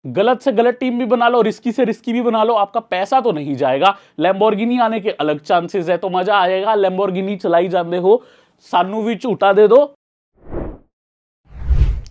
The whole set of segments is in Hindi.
गलत से गलत टीम भी बना लो, रिस्की से रिस्की भी बना लो, आपका पैसा तो नहीं जाएगा। लैम्बोर्गिनी आने के अलग चांसेस है, तो मजा आएगा। लैम्बोर्गिनी चलाई जाते हो, सानू भी झूठा दे दो।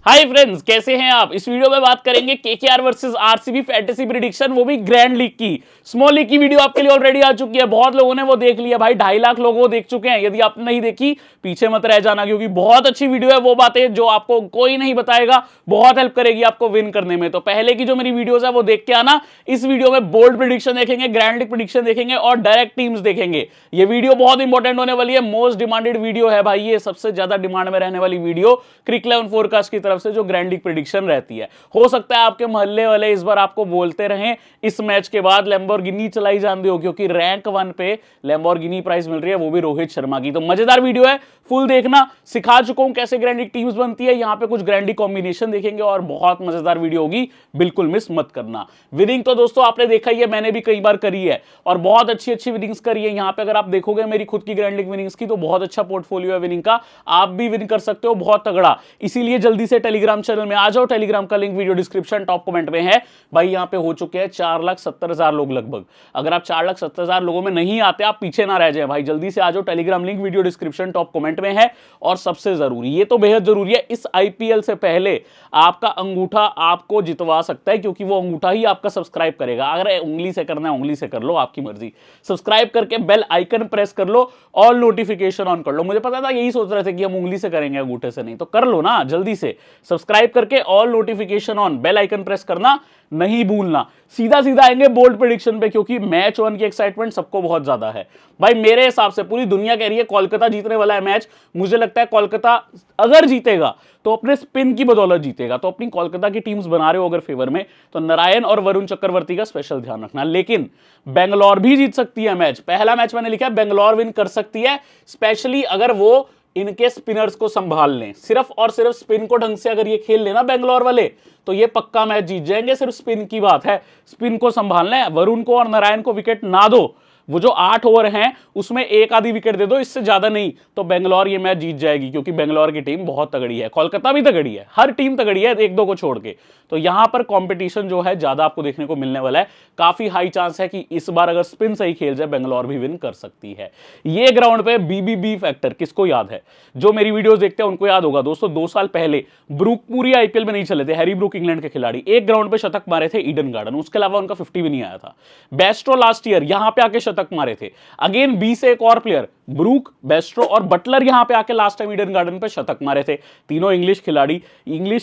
हाय फ्रेंड्स, कैसे हैं आप। इस वीडियो में बात करेंगे KKR versus RCB fantasy prediction, वो भी ग्रैंड लीग की। स्मॉल लीग की वीडियो आपके लिए ऑलरेडी आ चुकी है, बहुत लोगों ने वो देख लिया भाई, 2.5 लाख लोग वो देख चुके हैं। यदि आपने नहीं देखी, पीछे मत रह जाना, क्योंकि बहुत अच्छी वीडियो है। वो बातें जो आपको कोई नहीं बताएगा, बहुत हेल्प करेगी आपको विन करने में। तो पहले की जो मेरी वीडियोस है वो देख के आना। इस वीडियो में बोल्ड प्रेडिक्शन देखेंगे, ग्रैंड लीग प्रेडिक्शन देखेंगे और डायरेक्ट टीम्स देखेंगे। ये वीडियो बहुत इंपॉर्टेंट होने वाली है, मोस्ट डिमांडेड वीडियो है भाई ये, सबसे ज्यादा डिमांड में रहने वाली वीडियो क्रिक 11 फोरकास्ट की तरफ से जो ग्रैंड लीग प्रेडिक्शन रहती है। हो सकता है आपके मोहल्ले वाले इस बार आपको बोलते रहें इस मैच के बाद लैम्बोर्गिनी चलाई जानते हो, क्योंकि रैंक 1 पे लैम्बोर्गिनी प्राइस मिल रही है, वो भी रोहित शर्मा की। तो मजेदार वीडियो है, फुल देखना। सिखा चुका हूं कैसे ग्रैंड लीग टीम्स बनती है, यहां पे कुछ ग्रैंड लीग कॉम्बिनेशन देखेंगे और बहुत मजेदार वीडियो होगी, बिल्कुल मिस मत करना। विनिंग तो दोस्तों आपने देखा ही है, मैंने भी कई बार करी है और बहुत अच्छी अच्छी विनिंग्स करी है। यहां पे अगर आप देखोगे मेरी खुद की ग्रैंड लीग विनिंग्स की, तो बहुत अच्छा पोर्टफोलियो है विनिंग का, आप भी विन कर सकते हो बहुत तगड़ा। इसीलिए जल्दी से टेलीग्राम चैनल में आ जाओ, टेलीग्राम का link video description top comment में है भाई। यहां पे हो चुके हैं 4,70,000 लोग लगभग। अगर आप 4,70,000 लोगों में नहीं आते, आप पीछे ना रह जाए भाई, जल्दी से आ जाओ। Telegram link video description top comment में है। और सबसे जरूरी, ये तो बेहद जरूरी है, इस आईपीएल से पहले आपका अंगूठा आपको जितवा सकता है, क्योंकि वो अंगूठा ही आपका सब्सक्राइब करेगा। अगर उंगली से करना है उंगली से कर लो, आपकी मर्जी। सब्सक्राइब करके बेल आइकन प्रेस कर लो, ऑल नोटिफिकेशन ऑन कर लो। मुझे पता था यही सोच रहे थे कि हम उंगली से करेंगे अंगूठे से, नहीं तो कर लो ना जल्दी से। सब्सक्राइब करके all notification on, bell icon press करना नहीं भूलना। सीधा सीधा आएंगे बोल्ड प्रेडिक्शन पे, क्योंकि मैच 1 की एक्साइटमेंट सबको बहुत ज्यादा है भाई। मेरे हिसाब से पूरी दुनिया कह रही है कोलकाता जीतने वाला है मैच। मुझे लगता है कोलकाता अगर जीतेगा तो अपने स्पिन की बदौलत जीतेगा। तो अपनी कोलकाता की टीम्स बना रहे हो अगर फेवर में, तो नारायण और वरुण चक्रवर्ती का स्पेशल ध्यान रखना। लेकिन बेंगलोर भी जीत सकती है मैच। पहला मैच मैंने लिखा है बेंगलोर विन कर सकती है, स्पेशली अगर वो इनके स्पिनर्स को संभाल लें। सिर्फ और सिर्फ स्पिन को ढंग से अगर ये खेल लेना बेंगलोर वाले, तो ये पक्का मैच जीत जाएंगे। सिर्फ स्पिन की बात है, स्पिन को संभालना है। वरुण को और नारायण को विकेट ना दो, वो जो 8 ओवर हैं उसमें एक आधी विकेट दे दो, इससे ज्यादा नहीं, तो बेंगलोर ये मैच जीत जाएगी। क्योंकि बेंगलोर की टीम बहुत तगड़ी है, कोलकाता भी तगड़ी है, हर टीम तगड़ी है एक दो को छोड़ के। तो यहां पर कंपटीशन जो है ज्यादा आपको देखने को मिलने वाला है। काफी हाई चांस है कि इस बार अगर स्पिन सही खेल जाए बेंगलोर भी विन कर सकती है। ये ग्राउंड पे बीबीबी फैक्टर किसको याद है, जो मेरी वीडियोस देखते हैं उनको याद होगा दोस्तों। 2 साल पहले ब्रूक पूरी आईपीएल में नहीं चले थे, हैरी ब्रूक इंग्लैंड के खिलाड़ी, एक ग्राउंड पे शतक मारे थे ईडन गार्डन, उसके अलावा उनका 50 भी नहीं आया था। बेस्ट्रो लास्ट ईयर यहां पे आके शतक मारे थे। अगेन बी से एक और प्लेयर, ब्रूक, बेस्ट्रो और बटलर यहां पे आके लास्ट टाइम ईडन गार्डन पे शतक मारे थे। तीनों इंग्लिश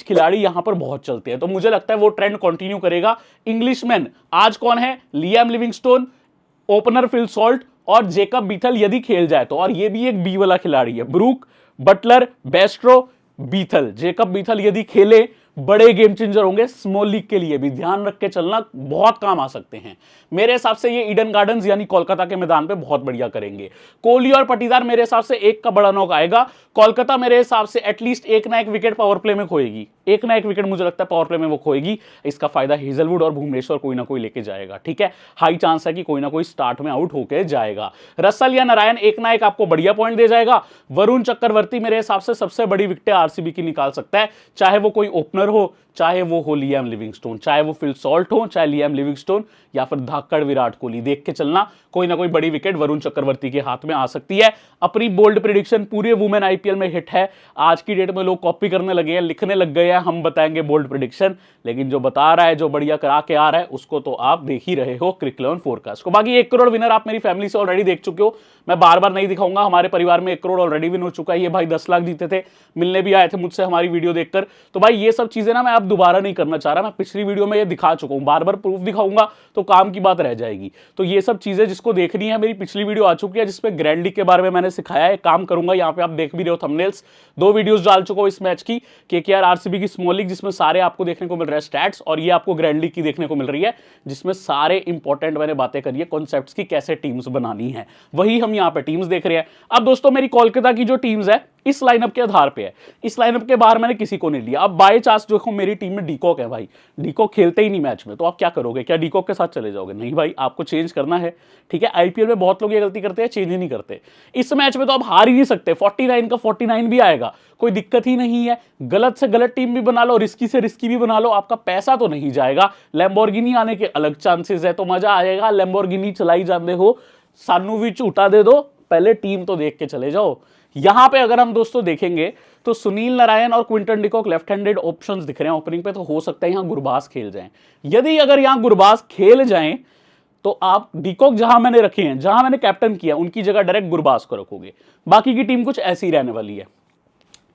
खिलाड़ी यहां पर बहुत चलते हैं, तो मुझे लगता है वो ट्रेंड कंटिन्यू करेगा। इंग्लिशमैन आज कौन है, Liam Livingstone, opener Phil Salt और जेकब बीथल यदि खेल जाए तो। और ये भी एक बी वाला खिलाड़ी है, Brooke, Buttler, Bairstow, Bethel. Jacob Bethel यदि खेले, बड़े गेम चेंजर होंगे स्मॉल लीग के लिए भी, ध्यान रख के चलना, बहुत काम आ सकते हैं। मेरे हिसाब से ये ईडन गार्डन्स यानी कोलकाता के मैदान पे बहुत बढ़िया करेंगे। कोहली और पटीदार मेरे हिसाब से एक का बड़ा नॉक आएगा। कोलकाता मेरे हिसाब से एटलीस्ट एक ना एक विकेट पावर प्ले में खोएगी, एक ना एक विकेट मुझे लगता है पावर प्ले में वो खोएगी। इसका फायदा हेजलवुड और भुवनेश्वर कोई ना कोई लेके जाएगा, ठीक है। हाई चांस है कि कोई ना कोई स्टार्ट में आउट होकर जाएगा। रसल या नारायण एक ना एक आपको बढ़िया पॉइंट दे जाएगा। वरुण चक्रवर्ती मेरे हिसाब से सबसे बड़ी विकेट आरसीबी की निकाल सकता है, चाहे वो कोई ओपनर हो, चाहे वो हो लियाम लिविंगस्टोन, चाहे वो फिल सॉल्ट हो, चाहे लियाम लिविंगस्टोन या फिर धाकड़ विराट कोहली। देख के चलना, कोई ना कोई बड़ी विकेट वरुण चक्रवर्ती के हाथ में आ सकती है। अपनी बोल्ड प्रेडिक्शन पूरे वुमेन आईपीएल में हिट है। आज की डेट में लोग कॉपी करने लगे हैं, लिखने लग गए हैं हम बताएंगे बोल्ड प्रेडिक्शन, लेकिन जो बता रहा है, जो बढ़िया करा के आ रहा है, उसको तो आप देख ही रहे हो क्रिक 11 फोरकास्ट को। बाकी 1 करोड़ विनर आप मेरी फैमिली से ऑलरेडी देख चुके हो, मैं बार बार नहीं दिखाऊंगा। हमारे परिवार में 1 करोड़ ऑलरेडी विन हो चुका है। ये भाई 10 लाख जीते थे, मिलने भी आए थे मुझसे हमारी वीडियो देखकर। तो भाई ये सब चीजें ना मैं अब दोबारा नहीं करना चाह रहा, मैं पिछली वीडियो में ये दिखा चुका हूं, बार बार प्रूफ दिखाऊंगा तो काम की बात रह जाएगी। तो ये सब चीजें जिसको देखनी है, मेरी पिछली वीडियो आ चुकी है जिसमें ग्रैंड लीग के बारे में मैंने सिखाया है। काम करूंगा, यहाँ पे आप देख भी रहे हो थंबनेल्स, 2 वीडियोस डाल चुका हूं इस मैच की, केकेआर आरसीबी की स्मॉल लीग, जिसमें सारे आपको देखने को मिल रहे हैं स्टैट्स, और ये आपको ग्रैंड लीग की देखने को मिल रही है, जिसमें सारे इंपॉर्टेंट मैंने बातें करी है कॉन्सेप्ट्स की, कैसे टीम्स बनानी है, वही हम यहाँ पे टीम्स देख रहे हैं। अब दोस्तों मेरी कोलकाता की जो टीम्स है इस लाइनअप के आधार पे है, इस लाइनअप के बाहर मैंने किसी को नहीं लिया। अब बाय चांस देखो मेरी टीम में डीकॉक है भाई, डीकॉक खेलते ही नहीं मैच में, तो आप क्या करोगे? क्या डीकॉक के साथ चले जाओगे? नहीं भाई, आपको चेंज करना है। ठीक है, आईपीएल में बहुत लोग ये गलती करते हैं, चेंज ही नहीं करते। इस मैच में तो आप हार ही नहीं सकते, 49 का 49 भी आएगा, कोई दिक्कत ही नहीं है। गलत से गलत टीम भी बना लो, रिस्की से रिस्की भी बना लो, आपका पैसा तो नहीं जाएगा। लैम्बोर्गिनी आने के अलग चांसेस है, तो मजा आएगा। लैम्बोर्गिनी चलाई जाते हो, सानू भी झूठा दे दो, पहले टीम तो देख के चले जाओ। यहां पे अगर हम दोस्तों देखेंगे तो सुनील नारायण और Quinton de Kock left handed options दिख रहे हैं ओपनिंग पे, तो हो सकता है यहां गुरबाज खेल जाएं। यदि अगर यहां गुरबाज खेल जाएं तो आप डिकॉक जहां मैंने रखे हैं, जहां मैंने कैप्टन किया, उनकी जगह डायरेक्ट गुरबाज को रखोगे। बाकी की टीम कुछ ऐसी ही रहने वाली है।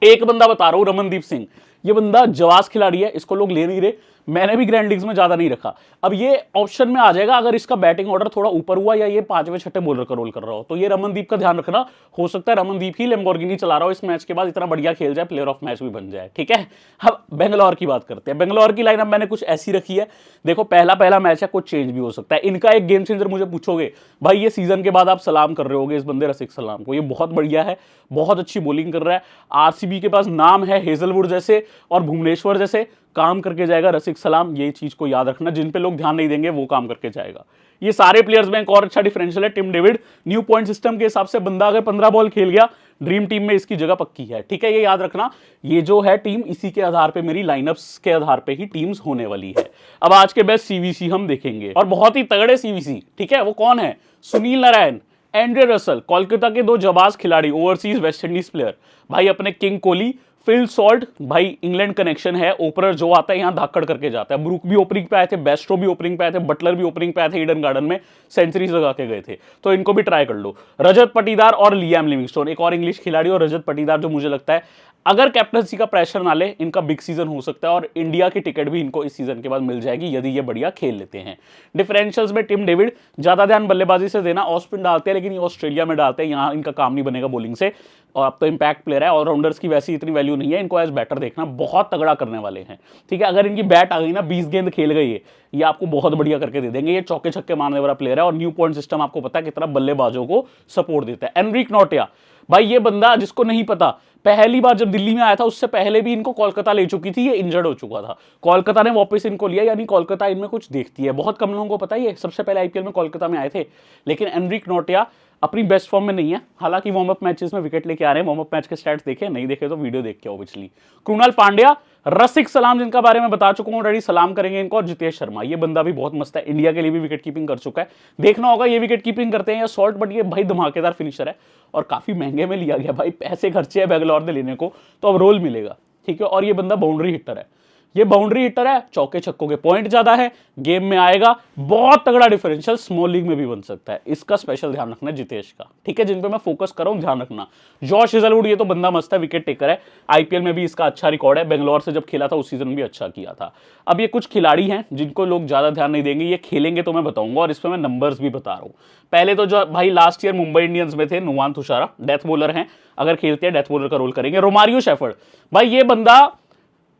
एक बंदा बता रहा हूं, रमनदीप सिंह, ये बंदा जवास खिलाड़ी है, इसको लोग ले नहीं रहे, मैंने भी ग्रैंड लीग्स में ज्यादा नहीं रखा। अब ये ऑप्शन में आ जाएगा अगर इसका बैटिंग ऑर्डर थोड़ा ऊपर हुआ या ये 5वें 6ठे बॉलर का रोल कर रहा हो, तो ये रमनदीप का ध्यान रखना। हो सकता है रमनदीप ही लैम्बोर्गिनी चला रहा हो इस मैच के बाद, इतना बढ़िया खेल जाए, प्लेयर ऑफ मैच भी बन जाए। ठीक है, अब बेंगलोर की बात करते हैं। बेंगलोर की लाइनअप मैंने कुछ ऐसी रखी है, देखो पहला मैच है, कुछ चेंज भी हो सकता है। इनका एक गेम चेंजर मुझे पूछोगे भाई, ये सीजन के बाद आप सलाम कर रहे होगे इस बंदे रसिक सलाम को, ये बहुत बढ़िया है, बहुत अच्छी बॉलिंग कर रहा है। आरसीबी के पास नाम है हेजलवुड जैसे और भुवनेश्वर जैसे, काम करके जाएगा रसिक सलाम, ये चीज को याद रखना। जिन पे लोग ध्यान नहीं देंगे वो काम करके जाएगा। ये सारे प्लेयर्स में एक और अच्छा डिफरेंशियल है, Tim David new point system के हिसाब से बंदा अगर 15 बॉल खेल गया, ड्रीम टीम में इसकी जगह पक्की है। ठीक है, ये याद रखना। ये जो है टीम, इसी के आधार पे मेरी लाइनअप्स के आधार पे ही टीम्स होने वाली है। अब आज के बेस्ट सीवीसी हम देखेंगे, और बहुत ही तगड़े सीवीसी। ठीक है, वो कौन है? सुनील नारायण, एंड्रे रसल, कोलकाता के दो जाबाज खिलाड़ी, ओवरसीज वेस्ट इंडीज प्लेयर भाई, अपने किंग कोहली, फिल सॉल्ट भाई, इंग्लैंड कनेक्शन है, ओपनर जो आता है यहां धाकड़ करके जाता है। ब्रूक भी ओपनिंग पे आए थे, बेस्टो भी ओपनिंग पे आए थे, बटलर भी ओपनिंग पे आए थे, ईडन गार्डन में सेंचुरीज लगा के गए थे, तो इनको भी ट्राई कर लो। रजत पाटीदार और लियाम लिविंगस्टोन, एक और इंग्लिश खिलाड़ी, और रजत पाटीदार जो मुझे लगता है अगर कैप्टनसी का प्रेशर ना ले, इनका बिग सीजन हो सकता है, और इंडिया की टिकट भी इनको इस सीजन के बाद मिल जाएगी यदि ये बढ़िया खेल लेते हैं। डिफरेंशियल्स में टिम डेविड, ज्यादा ध्यान बल्लेबाजी से देना, ऑफ स्पिन डालते हैं लेकिन ये ऑस्ट्रेलिया में डालते हैं, यहां इनका काम नहीं बनेगा बॉलिंग से, और अब तो इंपैक्ट प्लेयर है, ऑलराउंडर्स की वैसी इतनी वैल्यू नहीं है, इनको एज बैटर देखना, बहुत तगड़ा करने वाले हैं। ठीक है, अगर इनकी बैट आ गई ना, 20 गेंद खेल गई है, ये आपको बहुत बढ़िया करके दे देंगे। ये चौके छक्के मारने वाला प्लेयर है, और न्यू पॉइंट सिस्टम आपको पता है कितना बल्लेबाजों को सपोर्ट देता है। एनरिक नोटिया भाई, ये बंदा जिसको नहीं पता, पहली बार जब दिल्ली में आया था उससे पहले भी इनको कोलकाता ले चुकी थी, ये इंजर्ड हो चुका था, कोलकाता ने वापस इनको लिया, यानी कोलकाता इनमें कुछ देखती है। बहुत कम लोगों को पता है ये सबसे पहले आईपीएल में कोलकाता में आए थे, लेकिन एनरिक नोटिया अपनी बेस्ट फॉर्म में नहीं है, हालांकि वार्म अप मैचेस में विकेट लेके आ रहे हैं। वार्म अप मैच के स्टैट्स देखे, नहीं देखे तो वीडियो देख के आओ पिछली। कृणाल पांड्या, रसिक सलाम, जिनका बारे में बता चुका हूं ऑलरेडी, सलाम करेंगे इनको, और जितेश शर्मा, ये बंदा भी बहुत मस्त है, इंडिया के लिए भी विकेट कीपिंग कर चुका है। देखना होगा ये विकेट कीपिंग करते हैं या शॉर्ट, बट ये भाई धमाकेदार फिनिशर है, और काफी महंगे में लिया गया भाई, पैसे खर्चे है बेंगलोर ने लेने को, तो अब रोल मिलेगा। ठीक है, और ये बंदा बाउंड्री हिटर है, ये बाउंड्री हिटर है, चौके छक्कों के पॉइंट ज्यादा है, गेम में आएगा, बहुत तगड़ा डिफरेंशियल, स्मॉल लीग में भी बन सकता है, इसका स्पेशल ध्यान रखना जितेश का। ठीक है, जिन पे मैं फोकस कर रहा हूं ध्यान रखना। जॉश हेजलवुड, ये तो बंदा मस्त है, विकेट टेकर है, आईपीएल में भी इसका अच्छा रिकॉर्ड है, बेंगलोर से जब खेला था उस सीजन में भी अच्छा किया था। अब ये कुछ खिलाड़ी हैं जिनको लोग ज्यादा ध्यान नहीं देंगे, ये खेलेंगे तो मैं बताऊंगा, और इस पर मैं नंबर्स भी बता रहा हूं। पहले तो जो भाई लास्ट ईयर मुंबई इंडियंस में थे, नुवान तुषारा, डेथ बॉलर हैं, अगर खेलते हैं डेथ बॉलर का रोल करेंगे। रोमारियो शेफर्ड भाई, ये बंदा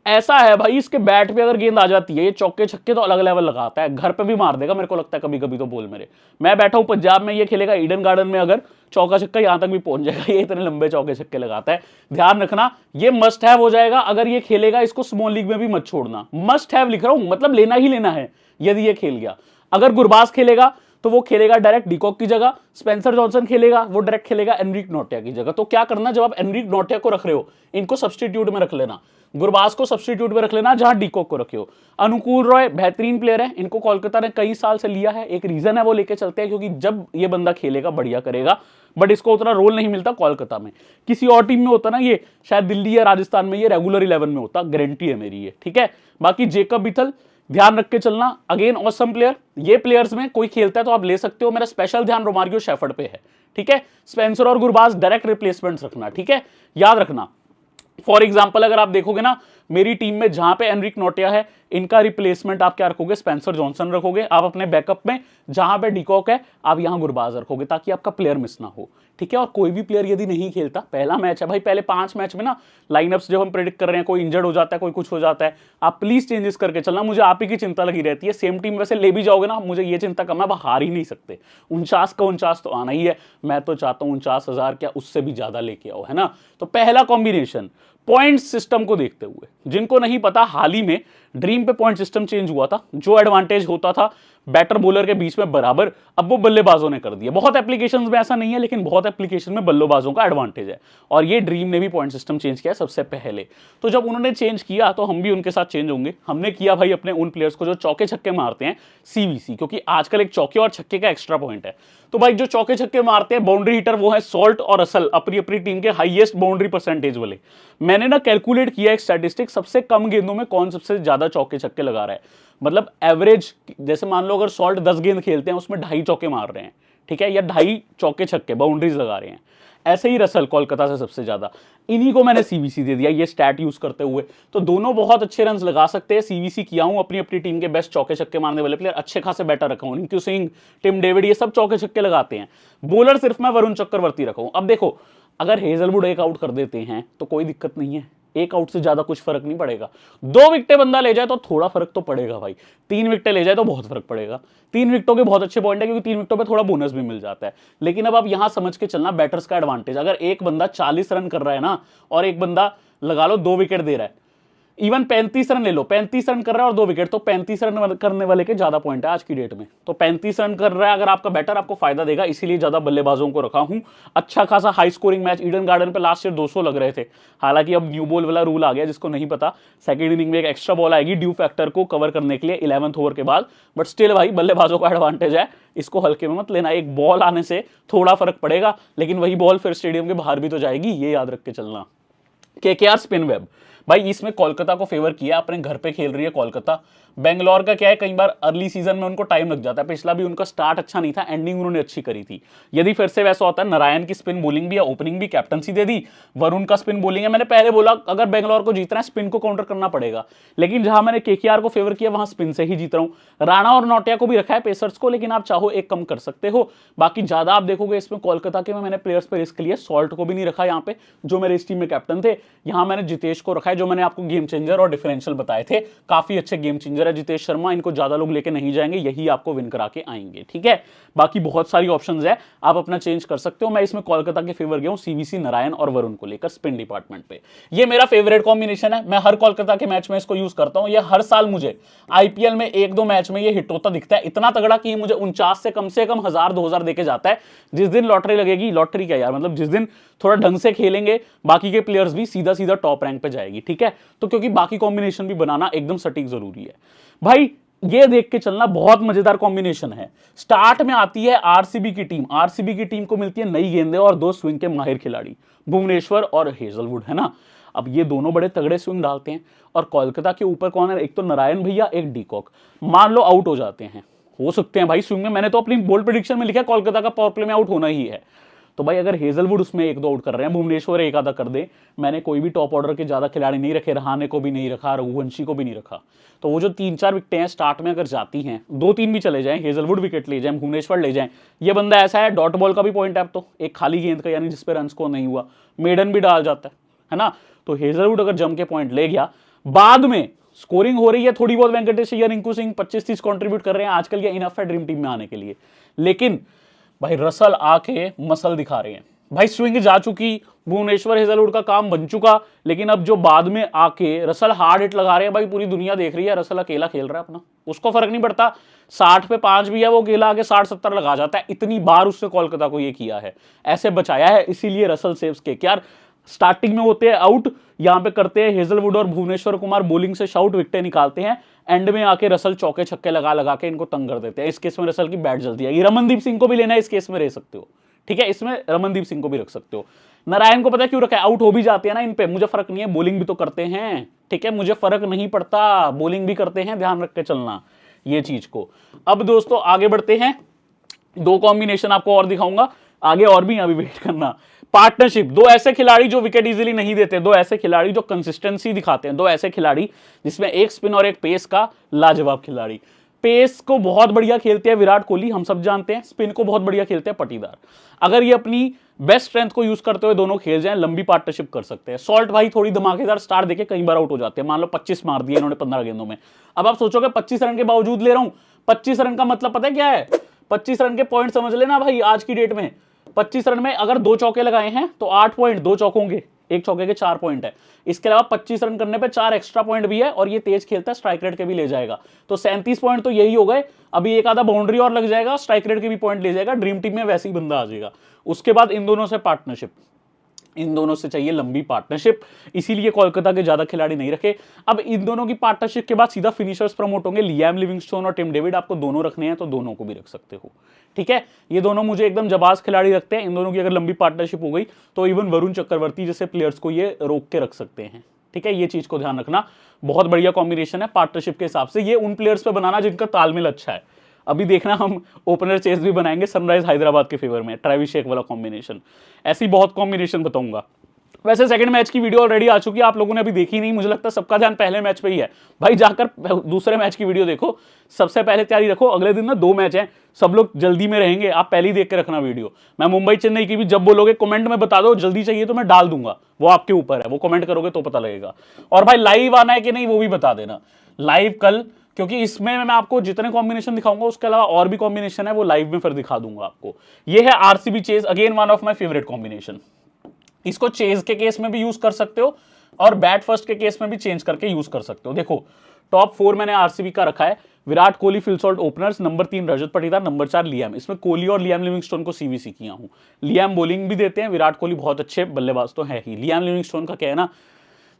ऐसा है भाई, इसके बैट पे अगर गेंद आ जाती है, ये चौके छक्के तो अलग लेवल लगाता है, घर पे भी मार देगा मेरे को लगता है कभी कभी तो बॉल मेरे। मैं बैठा हूं पंजाब में, ये खेलेगा ईडन गार्डन में, अगर चौका छक्का यहां तक भी पहुंच जाएगा, ये इतने लंबे चौके छक्के लगाता है। ध्यान रखना, ये मस्ट हैव हो जाएगा अगर ये खेलेगा, इसको स्मॉल लीग में भी मत छोड़ना, मस्ट हैव लिख रहा हूं, मतलब लेना ही लेना है यदि ये खेल गया। अगर गुरबाज खेलेगा तो वो खेलेगा डायरेक्ट डिकॉक की जगह, स्पेंसर जॉनसन खेलेगा वो डायरेक्ट खेलेगा एनरिक नोटिया की जगह। तो क्या करना, जब आप एनरिक नोटिया को रख रहे हो, इनको सब्स्टिट्यूट में रख लेना, गुरबाज को सब्स्टिट्यूट में रख लेना जहां डिकॉक को रखे हो। अनुकूल रॉय बेहतरीन प्लेयर है, इनको कोलकाता ने कई साल से लिया है, एक रीजन है वो लेके चलते हैं क्योंकि जब ये बंदा खेलेगा बढ़िया करेगा, बट इसको उतना रोल नहीं मिलता कोलकाता में। किसी और टीम में होता ना, ये शायद दिल्ली या राजस्थान में ये रेगुलर 11 में होता, गारंटी है मेरी ये। ठीक है, बाकी जेकब बिथल ध्यान रख के चलना, अगेन ऑसम प्लेयर, ये प्लेयर्स में कोई खेलता है तो आप ले सकते हो, मेरा स्पेशल ध्यान रोमारियो शेफर्ड पे है। ठीक है, स्पेंसर और गुरबाज डायरेक्ट रिप्लेसमेंट्स रखना। ठीक है, याद रखना, फॉर एग्जाम्पल अगर आप देखोगे ना, मेरी टीम में जहां पे एनरिक नोटिया है, इनका रिप्लेसमेंट आप क्या रखोगे, स्पेंसर जॉनसन रखोगे। आप अपने बैकअप में जहां पे डिकॉक है, आप यहां गुरबाज रखोगे ताकि आपका प्लेयर मिस ना हो, ठीक है। और कोई भी प्लेयर यदि नहीं खेलता, पहला मैच है भाई, पहले 5 मैच में ना लाइनअप्स जब हम प्रेडिक्ट कर रहे हैं, कोई इंजर्ड हो जाता है, कोई कुछ हो जाता है, आप प्लीज चेंजेस करके चलना। मुझे आप ही की चिंता लगी रहती है। सेम टीम वैसे ले भी जाओगे ना, मुझे ये चिंता कम है, आप हार ही नहीं सकते। 49 का 49 तो आना ही है। मैं तो चाहता हूं 49,000 क्या उससे भी ज्यादा लेके आओ, है ना। तो पहला कॉम्बिनेशन पॉइंट सिस्टम को देखते हुए, जिनको नहीं पता, हाल ही में ड्रीम पे पॉइंट सिस्टम चेंज हुआ था। जो एडवांटेज होता था बैटर बॉलर के बीच में बराबर, अब वो बल्लेबाजों ने कर दिया। बहुत एप्लीकेशंस में ऐसा नहीं है, लेकिन बहुत एप्लीकेशन में बल्लेबाजों का एडवांटेज है। और ये ड्रीम ने भी पॉइंट सिस्टम चेंज किया सबसे पहले। तो जब उन्होंने चेंज किया तो हम भी उनके साथ चेंज होंगे। हमने किया भाई अपने उन प्लेयर्स को जो चौके छक्के मारते हैं, सीवीसी, क्योंकि आजकल एक चौके और छक्के का एक्स्ट्रा पॉइंट है। तो भाई जो चौके छक्के मारते हैं बाउंड्री हिटर, वो है सॉल्ट और असल, अपनी अपनी टीम के हाईएस्ट बाउंड्री परसेंटेज वाले। मैंने ना कैलकुलेट किया एक स्टैटिस्टिक, सबसे कम गेंदों में कौन सबसे ज्यादा चौके छक्के लगा रहा है। मतलब एवरेज, जैसे मान लो अगर सॉल्ट 10 गेंद खेलते हैं, उसमें 2.5 चौके मार रहे हैं, ठीक है, या 2.5 चौके छक्के बाउंड्रीज लगा रहे हैं। ऐसे ही रसल कोलकाता से सबसे ज्यादा, इन्हीं को मैंने सीवीसी दे दिया ये स्टैट यूज करते हुए। तो दोनों बहुत अच्छे रन लगा सकते हैं। सीवीसी किया हूं अपनी अपनी टीम के बेस्ट चौके छक्के मारने वाले प्लेयर, अच्छे खासे बैटर रखा हूं, रिंकू सिंह, टिम डेविड, ये सब चौके छक्के लगाते हैं। बॉलर सिर्फ मैं वरुण चक्रवर्ती रखा हूं। अब देखो, अगर हेजलवुड एक आउट कर देते हैं तो कोई दिक्कत नहीं है, एक आउट से ज्यादा कुछ फर्क नहीं पड़ेगा। 2 विकेटें बंदा ले जाए तो थोड़ा फर्क तो पड़ेगा भाई, 3 विकेटें ले जाए तो बहुत फर्क पड़ेगा। 3 विकेटों के बहुत अच्छे पॉइंट है, क्योंकि 3 विकेटों पे थोड़ा बोनस भी मिल जाता है। लेकिन अब आप यहां समझ के चलना बैटर्स का एडवांटेज, अगर एक बंदा 40 रन कर रहा है ना, और एक बंदा लगा लो 2 विकेट दे रहा है, इवन 35 रन ले लो, 35 रन कर रहा है और 2 विकेट, तो 35 रन करने वाले के ज्यादा पॉइंट है आज की डेट में। तो 35 रन कर रहा है अगर आपका बैटर, आपको फायदा देगा, इसीलिए ज्यादा बल्लेबाजों को रखा हूं। अच्छा खासा high scoring match, Eden garden पे लास्ट ईयर 200 लग रहे थे। हालांकि अब न्यू बॉल वाला रूल आ गया, जिसको नहीं पता, सेकंड इनिंग में एक एक्स्ट्रा बॉल आएगी ड्यू फैक्टर को कवर करने के लिए 11th ओवर के बाद। बट स्टिल भाई बल्लेबाजों का एडवांटेज है, इसको हल्के में मत लेना। एक बॉल आने से थोड़ा फर्क पड़ेगा, लेकिन वही बॉल फिर स्टेडियम के बाहर भी तो जाएगी, ये याद रख के चलना। केकेआर स्पिन वेब, भाई इसमें कोलकाता को फेवर किया, अपने घर पे खेल रही है कोलकाता। बेंगलोर का क्या है, कई बार अर्ली सीजन में उनको टाइम लग जाता है। पिछला भी उनका स्टार्ट अच्छा नहीं था, एंडिंग उन्होंने अच्छी करी थी। यदि फिर से वैसा होता है, नारायण की स्पिन बॉलिंग भी है, ओपनिंग भी, कैप्टनसी दे दी, वरुण का स्पिन बॉलिंग है। मैंने पहले बोला अगर बेंगलोर को जीतना है स्पिन को काउंटर करना पड़ेगा, लेकिन जहां मैंने केकेआर को फेवर किया वहां स्पिन से ही जीत रहा हूं। राणा और नोटिया को भी रखा है पेसर्स को, लेकिन आप चाहो एक कम कर सकते हो। बाकी ज्यादा आप देखोगे इसमें कोलकाता के में मैंने प्लेयर्स पे रिस्क लिया। सॉल्ट को भी नहीं रखा यहाँ पे, जो मेरे इस टीम में कैप्टन थे। यहाँ मैंने जितेश को रखा है, जो मैंने आपको गेम चेंजर और डिफरेंशियल बताए थे, काफी अच्छे गेम चेंजर है जितेश शर्मा। इनको ज्यादा लोग लेके नहीं जाएंगे, यही आपको विन करा के आएंगे, ठीक है। बाकी बहुत सारी ऑप्शंस है, आप अपना चेंज कर सकते हो। मैं इसमें कोलकाता के फेवर गया हूं, सीवीसी, नारायण और वरुण को लेकर स्पिन डिपार्टमेंट पे। ये मेरा फेवरेट कॉम्बिनेशन है, मैं हर कोलकाता के मैच में इसको यूज करता हूं। ये हर साल मुझे आईपीएल में 1-2 मैच में ये हिट होता दिखता है, इतना तगड़ा कि मुझे 49 से कम 1000-2000 देके जाता है। जिस दिन लॉटरी लगेगी, लॉटरी क्या यार, मतलब जिस दिन थोड़ा ढंग से खेलेंगे बाकी के प्लेयर्स भी, सीधा सीधा टॉप रैंक पे जाएगी, ठीक है। तो क्योंकि बाकी कॉम्बिनेशन भी बनाना एकदम सटीक जरूरी है भाई। ये देख के चलना, बहुत मजेदार कॉम्बिनेशन है। स्टार्ट में आती है आरसीबी की टीम। आरसीबी की टीम को मिलती है नई गेंदें और 2 स्विंग के माहिर खिलाड़ी, भुवनेश्वर और हेजलवुड, है ना। अब ये दोनों बड़े तगड़े स्विंग डालते हैं। और कोलकाता के ऊपर कौन है, एक तो नारायण भैया, एक डीकॉक। मान लो आउट हो जाते हैं, हो सकते हैं भाई स्विंग में, मैंने तो अपनी बोल्ड प्रेडिक्शन में लिखा कोलकाता का पावर प्ले में आउट होना ही है। तो भाई अगर हेजलवुड उसमें 1-2 आउट कर रहे हैं, भुवनेश्वर 1 आधा कर दे, मैंने कोई भी टॉप ऑर्डर के ज्यादा खिलाड़ी नहीं रखे, रहाणे को भी नहीं रखा, रघुवंशी को भी नहीं रखा। तो वो जो 3-4 विकेटें हैं स्टार्ट में अगर जाती हैं, 2-3 भी चले जाएं, हेजलवुड विकेट ले जाएं, भुवनेश्वर ले जाएं, ये बंदा ऐसा है, डॉट बॉल का भी पॉइंट है अब तो, एक खाली गेंद का, यानी जिसपे रन स्कोर नहीं हुआ, मेडन भी डाल जाता है ना। तो हेजलवुड अगर जम के पॉइंट ले गया, बाद में स्कोरिंग हो रही है थोड़ी बहुत, वेंकटेश अय्यर, रिंकू सिंह 25-30 कंट्रीब्यूट कर रहे हैं आजकल, ये इनफ है ड्रीम टीम में आने के लिए। लेकिन भाई रसल आके मसल दिखा रहे हैं भाई, स्विंग जा चुकी, भुवनेश्वर हेजलवुड का काम बन चुका, लेकिन अब जो बाद में आके रसल हार्ड हिट लगा रहे हैं भाई, पूरी दुनिया देख रही है, रसल अकेला खेल रहा है अपना, उसको फर्क नहीं पड़ता। 60 पे 5 भी है, वो अकेला आके 60-70 लगा जाता है। इतनी बार उससे कोलकाता को ये किया है, ऐसे बचाया है, इसीलिए रसल सेव्स के यार। स्टार्टिंग में होते हैं आउट, यहां पे करते हैं हेजलवुड और भुवनेश्वर कुमार बॉलिंग से शाउट, विकेटें निकालते हैं, एंड में आके रसल चौके छक्के लगा लगा के इनको तंग कर देते हैं। इस केस में रसल की बैट जल्दी आएगी। रमनदीप सिंह को भी लेना है इस केस में, रह सकते हो, ठीक है, इसमें रमनदीप सिंह को भी रख सकते हो। नारायण को पता है क्यों रखा है, आउट हो भी जाते हैं ना इन पे, मुझे फर्क नहीं है, बॉलिंग भी तो करते हैं, ठीक है, मुझे फर्क नहीं पड़ता, बॉलिंग भी करते हैं, ध्यान रख के चलना ये चीज को। अब दोस्तों आगे बढ़ते हैं, 2 कॉम्बिनेशन आपको और दिखाऊंगा आगे, और भी अभी वेट करना। पार्टनरशिप, दो ऐसे खिलाड़ी जो विकेट इजीली नहीं देते, दो ऐसे खिलाड़ी जो कंसिस्टेंसी दिखाते हैं, दो ऐसे खिलाड़ी जिसमें एक स्पिन और एक पेस का लाजवाब खिलाड़ी। पेस को बहुत बढ़िया खेलते हैं विराट कोहली, हम सब जानते हैं। स्पिन को बहुत बढ़िया खेलते हैं पाटीदार। अगर ये अपनी बेस्ट स्ट्रेंथ को यूज करते हुए दोनों खेल जाएं, लंबी पार्टनरशिप कर सकते हैं। सॉल्ट भाई थोड़ी धमाकेदार स्टार्ट देके कई बार आउट हो जाते हैं, मान लो 25 मार दिए इन्होंने 15 गेंदों में। अब आप सोचोगे 25 रन के बावजूद ले रहा हूं, 25 रन का मतलब पता है क्या है? 25 रन के पॉइंट समझ लेना भाई, आज की डेट में 25 रन में अगर 2 चौके लगाए हैं तो 8 पॉइंट, 2 चौकों के, एक चौके के 4 पॉइंट है। इसके अलावा 25 रन करने पे 4 एक्स्ट्रा पॉइंट भी है, और ये तेज खेलता है, स्ट्राइक रेट के भी ले जाएगा, तो 37 पॉइंट तो यही हो गए। अभी एक आधा बाउंड्री और लग जाएगा, स्ट्राइक रेट के भी पॉइंट ले जाएगा, ड्रीम टीम में वैसे ही बंदा आ जाएगा। उसके बाद इन दोनों से पार्टनरशिप, इन दोनों से चाहिए लंबी पार्टनरशिप, इसीलिए कोलकाता के ज्यादा खिलाड़ी नहीं रखे। अब इन दोनों की पार्टनरशिप के बाद सीधा फिनिशर्स प्रमोट होंगे, लियाम लिविंगस्टोन और टिम डेविड। आपको दोनों रखने हैं तो दोनों को भी रख सकते हो, ठीक है। ये दोनों मुझे एकदम जबाज खिलाड़ी लगते हैं। इन दोनों की अगर लंबी पार्टनरशिप हो गई तो इवन वरुण चक्रवर्ती जैसे प्लेयर्स को ये रोक के रख सकते हैं, ठीक है। ये चीज को ध्यान रखना, बहुत बढ़िया कॉम्बिनेशन है पार्टनरशिप के हिसाब से। ये उन प्लेयर्स पे बनाना जिनका तालमेल अच्छा है। अभी देखना हम ओपनर चेस भी बनाएंगे सनराइज हैदराबाद के फेवर में, ट्रेविस शेख वाला कॉम्बिनेशन। ऐसी बहुत कॉम्बिनेशन बताऊंगा। वैसे सेकंड मैच की वीडियो ऑलरेडी आ चुकी है, आप लोगों ने अभी देखी नहीं, मुझे लगता है सबका ध्यान पहले मैच पे ही है। भाई जाकर दूसरे मैच की वीडियो देखो, सबसे पहले तैयारी रखो। अगले दिन ना 2 मैच हैं, सब लोग जल्दी में रहेंगे, आप पहले ही देख के रखना वीडियो। मैं मुंबई चेन्नई की भी जब बोलोगे कमेंट में बता दो, जल्दी चाहिए तो मैं डाल दूंगा, वो आपके ऊपर है, वो कमेंट करोगे तो पता लगेगा। और भाई लाइव आना है कि नहीं वो भी बता देना, लाइव कल, क्योंकि इसमें मैं आपको जितने कॉम्बिनेशन दिखाऊंगा उसके अलावा और भी कॉम्बिनेशन है वो लाइव में फिर दिखा दूंगा आपको। ये है RCB chase, again one of my favourite combination. इसको चेज के केस में भी यूज कर सकते हो और बैट फर्स्ट के केस में भी चेंज करके यूज कर सकते हो। देखो टॉप 4 मैंने आरसीबी का रखा है, Virat Kohli, Phil Salt openers, number 3 Rajat Patidar, number 4 Liam. इसमें कोहली और लियाम लिविंगस्टोन को सीवीसी किया हूं। लियाम बॉलिंग भी देते हैं, विराट कोहली बहुत अच्छे बल्लेबाज तो है ही। लियाम लिविंगस्टोन का क्या है ना,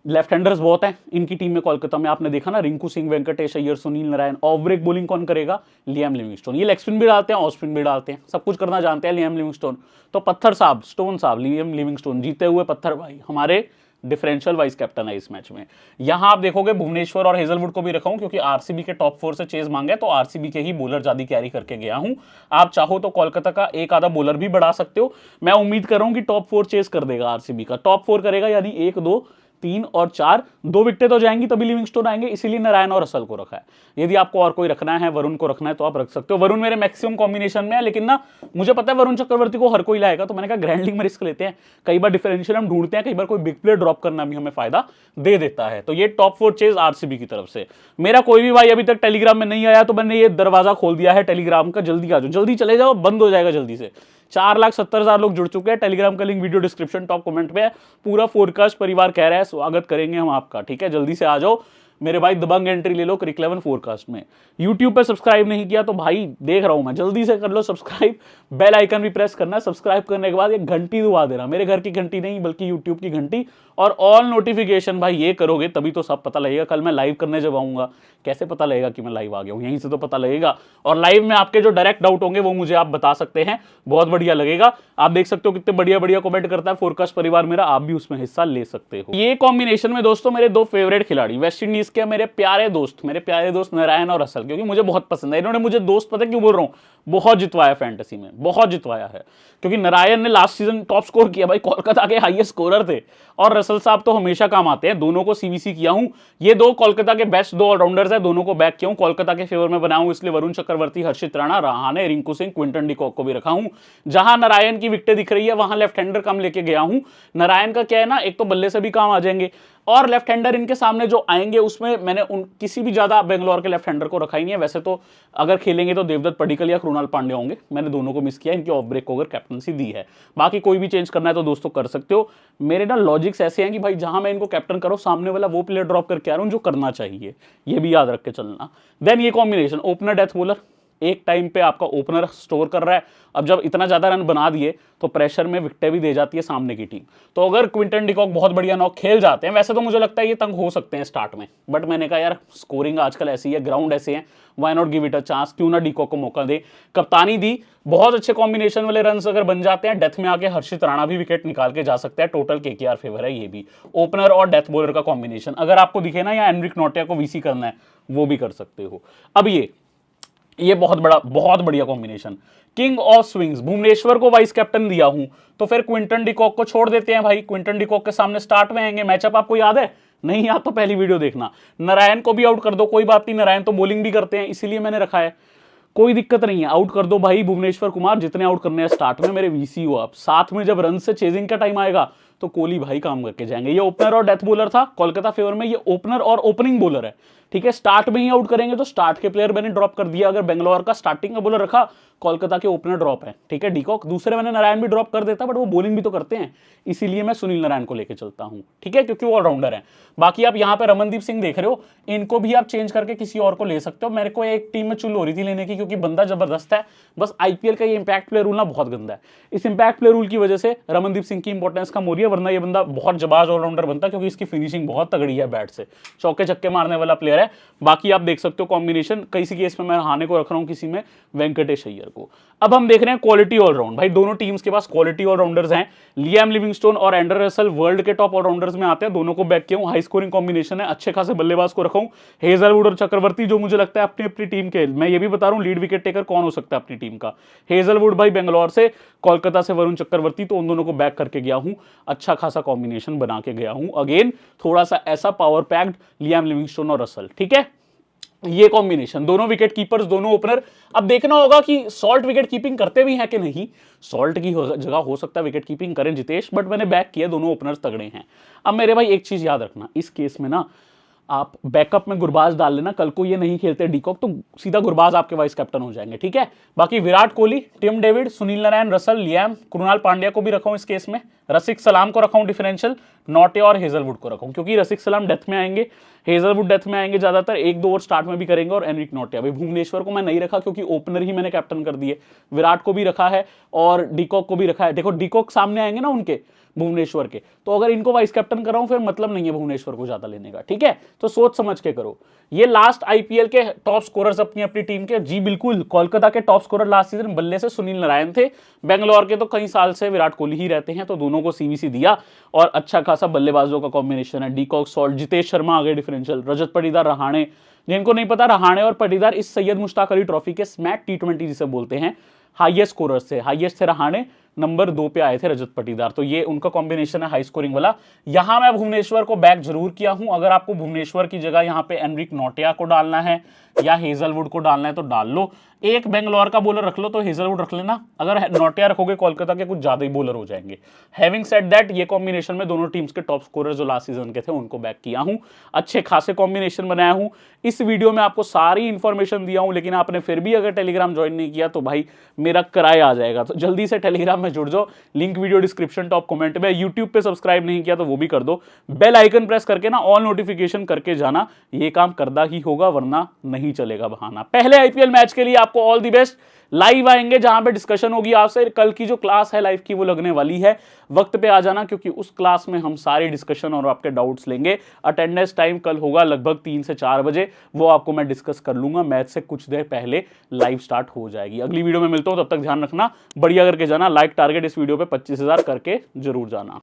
लेफ्ट हैंडर्स बहुत हैं इनकी टीम में कोलकाता में, आपने देखा ना, Rinku Singh, Venkatesh Iyer, Sunil Narayan. Off break bowling कौन करेगा? Liam Livingstone. ये लेग स्पिन भी डालते हैं, ऑफ स्पिन भी डालते हैं, सब कुछ करना जानते हैं लियाम लिविंगस्टोन। तो पत्थर साहब, स्टोन साहब, लियाम लिविंगस्टोन, जीते हुए पत्थर भाई, हमारे डिफरेंशियल वाइस कैप्टन है इस मैच में। यहां आप देखोगे भुवनेश्वर और हेजलवुड को भी रखा हूं, क्योंकि आरसीबी के टॉप 4 से चेज मांगे तो आरसीबी के ही बॉलर ज्यादा कैरी करके गया हूं। आप चाहो तो कोलकाता का एक आधा बॉलर भी बढ़ा सकते हो। मैं उम्मीद कर रहा हूं कि टॉप 4 चेज कर देगा आरसीबी का, टॉप 4 करेगा, यानी 1, 2, 3 और 4, 2 विकेटें तो जाएंगी तभी लिविंगस्टोन आएंगे, इसीलिए नारायण और रसल को रखा है। यदि आपको और कोई रखना है, वरुण को रखना है तो आप रख सकते हो। वरुण मेरे मैक्सिमम कॉम्बिनेशन में है, लेकिन ना मुझे पता है वरुण चक्रवर्ती को हर कोई लाएगा, तो मैंने कहा ग्रैंड लीग में रिस्क लेते हैं। कई बार डिफरेंशियल हम ढूंढते हैं, कई बार कोई बिग प्लेयर ड्रॉप करना भी हमें फायदा दे देता है। तो ये टॉप 4 चेज आरसीबी की तरफ से। मेरा कोई भी भाई अभी तक टेलीग्राम में नहीं आया तो मैंने ये दरवाजा खोल दिया है टेलीग्राम का, जल्दी आ जाओ, जल्दी चले जाओ, बंद हो जाएगा जल्दी से। 4,70,000 लोग जुड़ चुके हैं। टेलीग्राम का link video description top comment पे है। पूरा फोरकास्ट परिवार कह रहा है स्वागत करेंगे हम आपका, ठीक है। जल्दी से आ जाओ मेरे भाई, दबंग एंट्री ले लो क्रिक 11 फोरकास्ट में। यूट्यूब पे सब्सक्राइब नहीं किया तो भाई देख रहा हूं मैं, जल्दी से कर लो सब्सक्राइब, बेल आइकन भी प्रेस करना है। सब्सक्राइब करने के बाद एक घंटी दबा देना, मेरे घर की घंटी नहीं बल्कि यूट्यूब की घंटी, और ऑल नोटिफिकेशन भाई ये करोगे तभी तो सब पता लगेगा। कल मैं लाइव करने जब आऊंगा कैसे पता लगेगा कि मैं लाइव आ गया हूं? यहीं से तो पता लगेगा। और लाइव में आपके जो डायरेक्ट डाउट होंगे वो मुझे आप बता सकते हैं, बहुत बढ़िया लगेगा। आप देख सकते हो कितने बढ़िया बढ़िया कमेंट करता है फोरकास्ट परिवार मेरा, आप भी उसमें हिस्सा ले सकते हो। ये कॉम्बिनेशन में दोस्तों मेरे 2 फेवरेट खिलाड़ी, वेस्ट इंडीज के मेरे प्यारे दोस्त नारायण और रसल, क्योंकि मुझे बहुत पसंद है। इन्होंने मुझे दोस्त पता क्यों बोल रहा हूं, बहुत जितवाया फैंटेसी में, बहुत जितवाया है। क्योंकि नारायण ने लास्ट सीजन टॉप स्कोर किया भाई, कोलकाता के हाईएस्ट स्कोरर थे, और रसल साहब तो हमेशा काम आते हैं। दोनों को सीवीसी किया हूं। ये 2 कोलकाता के बेस्ट 2 ऑलराउंडर्स हैं, दोनों को बैक किया हूं, कोलकाता के फेवर में बनाया हूं, इसलिए वरुण चक्रवर्ती, हर्षित राणा, रहाणे, रिंकू सिंह, क्विंटन डिकॉक को भी रखा हूं। जहां नारायण की विकेटें दिख रही है वहां लेफ्ट हैंडर कम लेके गया हूं। नारायण का क्या है ना, एक तो बल्ले से भी काम आ जाएंगे, और लेफ्ट हैंडर इनके सामने जो आएंगे उसमें मैंने किसी भी ज्यादा बेंगलोर के लेफ्ट हैंडर को रखा ही नहीं है। वैसे तो अगर खेलेंगे तो देवदत्त पडिक्कल या कृणाल पांड्या होंगे, मैंने दोनों को मिस किया, इनकी ऑफ ब्रेक को अगर कैप्टनसी दी है। बाकी कोई भी चेंज करना है तो दोस्तों कर सकते हो। मेरे ना लॉजिक्स ऐसे हैं कि भाई जहां मैं इनको कैप्टन करूं सामने वाला वो प्लेयर ड्रॉप करके आ रहा हूं जो करना चाहिए, ये भी याद रख के चलना। देन ये कॉम्बिनेशन ओपनर डेथ बॉलर, एक टाइम पे आपका ओपनर स्टोर कर रहा है। अब जब इतना ज्यादा रन बना दिए तो प्रेशर में विकेटें भी दे जाती है सामने की टीम। तो अगर क्विंटन डिकॉक बहुत बढ़िया नॉक खेल जाते हैं, वैसे तो मुझे लगता है ये तंग हो सकते हैं स्टार्ट में, बट मैंने कहा यार स्कोरिंग आजकल ऐसी है, ग्राउंड ऐसे हैं, why not give it a chance, क्यों ना डिकॉक को मौका दे। कप्तानी दी, बहुत अच्छे कॉम्बिनेशन वाले रन अगर बन जाते हैं, डेथ में आके हर्षित राणा भी विकेट निकाल के जा सकता है। टोटल केकेआर फेवर है ये भी, ओपनर और डेथ बॉलर का कॉम्बिनेशन। अगर आपको दिखे ना या एनरिक नोटिया को वीसी करना है वो भी कर सकते हो। अब ये ये बहुत बढ़िया combination. King of swings, Bhuvneshwar को वाइस कैप्टन दिया हूं तो फिर क्विंटन डिकॉक को छोड़ देते हैं भाई। क्विंटन डिकॉक के सामने स्टार्ट में आएंगे। मैचअप आपको याद है? नहीं याद तो पहली वीडियो देखना। नारायण को भी आउट कर दो, कोई बात नहीं, नारायण तो बॉलिंग भी करते हैं इसीलिए मैंने रखा है, कोई दिक्कत नहीं है, आउट कर दो भाई। भुवनेश्वर कुमार जितने आउट करने हैं स्टार्ट में मेरे वीसी हो आप। साथ में जब रन से चेजिंग का टाइम आएगा तो कोहली भाई काम करके जाएंगे। ये ओपनर और डेथ बॉलर था कोलकाता फेवर में, ये ओपनर और ओपनिंग बॉलर है, ठीक है। स्टार्ट में ही आउट करेंगे तो स्टार्ट के प्लेयर मैंने ड्रॉप कर दिया। अगर बेंगलोर का स्टार्टिंग का बॉलर रखा, कोलकाता के ओपनर ड्रॉप है, ठीक है। डिकॉक दूसरे मैंने नारायण भी ड्रॉप कर देता, बट वो बॉलिंग भी तो करते हैं, इसीलिए मैं सुनील नारायण को लेकर चलता हूं, ठीक है, क्योंकि वो ऑलराउंडर है। बाकी आप यहाँ पे रमनदीप सिंह देख रहे हो, इनको भी आप चेंज करके किसी और को ले सकते हो। मेरे को एक टीम में चुल हो रही थी लेने की, क्योंकि बंदा जबरदस्त है, बस आईपीएल का ये इंपैक्ट प्लेयर रूल ना बहुत गंदा है। इस इंपैक्ट प्लेयर रूल की वजह से रमनदीप सिंह की इंपॉर्टेंस कम हो रही है, वरना ये बंदा बहुत जबाज ऑलराउंडर बनता, क्योंकि इसकी फिनिशिंग बहुत तगड़ी है, बैट से चौके छक्के मारने वाला प्लेयर है। बाकी आप देख सकते हो कॉम्बिनेशन, किसी केस में मैं रहाणे को रख रहा हूं, किसी में वेंकटेश अय्यर को। अब हम देख रहे हैं क्वालिटी ऑलराउंड। भाई दोनों टीम्स के पास क्वालिटी ऑलराउंडर्स हैं। लियाम लिविंगस्टोन और एंडर रसल वर्ल्ड के टॉप ऑलराउंडर्स में आते हैं, दोनों को बैक किया हूं। हाई स्कोरिंग कॉम्बिनेशन है, अच्छे खासे बल्लेबाज को रखा हूं, हेजलवुड और चक्रवर्ती, जो मुझे लगता है अपनी अपनी टीम के। मैं ये भी बता रहा हूं लीड विकेट टेकर कौन हो सकता है अपनी टीम का। हेजलवुड भाई बेंगलोर से, कोलकाता से वरुण चक्रवर्ती, तो उन दोनों को बैक करके गया हूं। अच्छा खासा कॉम्बिनेशन बना के गया हूं। अगेन थोड़ा सा ऐसा पावर पैक्ड लियाम लिविंगस्टोन और रसल, ठीक है। ये कॉम्बिनेशन, दोनों विकेट कीपर्स, दोनों ओपनर। अब देखना होगा कि सॉल्ट विकेट कीपिंग करते भी हैं कि नहीं। सॉल्ट की जगह हो सकता है विकेट कीपिंग करें जितेश, बट मैंने बैक किया, दोनों ओपनर्स तगड़े हैं। अब मेरे भाई एक चीज याद रखना, इस केस में ना आप बैकअप में गुरबाज डाल लेना। कल को ये नहीं खेलते डिकॉक तो सीधा गुरबाज आपके वाइस कैप्टन हो जाएंगे, ठीक है। बाकी Virat Kohli, Tim David, Sunil Narayan, Russell, Liam, Krunal Pandya को भी रखा हूं इस केस में। रसिक सलाम को रखा हूं डिफरेंशियल, नॉटे और हेजलवुड को रखा हूं, क्योंकि रसिक सलाम डेथ में आएंगे, हेजलवुड डेथ में आएंगे ज्यादातर, एक दो ओवर स्टार्ट में भी करेंगे, और एनरिक नॉटे। अभी भुवनेश्वर को मैं नहीं रखा क्योंकि ओपनर ही मैंने कैप्टन कर दिए। विराट को भी रखा है और डिकॉक को भी रखा है। देखो डिकॉक सामने आएंगे ना उनके, भुवनेश्वर के, तो अगर इनको वाइस कैप्टन कर रहा हूं फिर मतलब नहीं है भुवनेश्वर को ज्यादा लेने का, ठीक है। तो सोच समझ के करो। ये लास्ट आईपीएल के टॉप स्कोरर्स अपनी अपनी टीम के, जी बिल्कुल, कोलकाता के टॉप स्कोरर लास्ट सीजन बल्ले से सुनील नारायण थे, बेंगलोर के तो कई साल से विराट कोहली ही रहते हैं, तो दोनों को सीवीसी दिया। और अच्छा खासा बल्लेबाजों का कॉम्बिनेशन है, डिकॉक, सॉल्ट, जितेश शर्मा आगे डिफरेंशियल, रजत पाटीदार, रहाणे। जिनको नहीं पता, रहाणे और पाटीदार इस सैयद मुश्ताक अली ट्रॉफी के स्मैक T20 जिसे बोलते हैं हाईएस्ट स्कोरर्स थे। हाईएस्ट थे रहाणे, नंबर 2 पे आए थे रजत पाटीदार। तो ये उनका कॉम्बिनेशन है हाई स्कोरिंग वाला। यहां मैं भुवनेश्वर को बैक जरूर किया हूं। अगर आपको भुवनेश्वर की जगह यहां पे एनरिक नोटिया को डालना है या हेजलवुड को डालना है तो डाल लो। एक बेंगलोर का बॉलर रख लो तो हेजलवुड रख लेना, अगर नोटिया रखोगे कोलकाता के कुछ ज्यादा ही बॉलर हो जाएंगे। हैविंग सेड दैट, ये कॉम्बिनेशन में दोनों टीम्स के टॉप स्कोरर जो लास्ट सीजन के थे उनको बैक किया हूं। अच्छे खासे कॉम्बिनेशन बनाया हूं। इस वीडियो में आपको सारी इंफॉर्मेशन दिया हूं, लेकिन आपने फिर भी अगर टेलीग्राम ज्वाइन नहीं किया तो भाई मेरा किराया आ जाएगा, तो जल्दी से टेलीग्राम में जुड़ जाओ। Link video description top comment में। यूट्यूब पे सब्सक्राइब नहीं किया तो वो भी कर दो, बेल आइकन प्रेस करके ना ऑल नोटिफिकेशन करके जाना, ये काम करदा ही होगा वरना नहीं चलेगा बहाना। पहले आईपीएल मैच के लिए आपको ऑल द बेस्ट। लाइव आएंगे जहां पे डिस्कशन होगी आपसे। कल की जो क्लास है लाइव की वो लगने वाली है, वक्त पे आ जाना, क्योंकि उस क्लास में हम सारी डिस्कशन और आपके डाउट्स लेंगे। अटेंडेंस टाइम कल होगा लगभग 3 से 4 बजे, वो आपको मैं डिस्कस कर लूंगा। मैच से कुछ देर पहले लाइव स्टार्ट हो जाएगी। अगली वीडियो में मिलता हूं, तब तक ध्यान रखना, बढ़िया करके जाना। लाइक टारगेट इस वीडियो पे 25,000 करके जरूर जाना।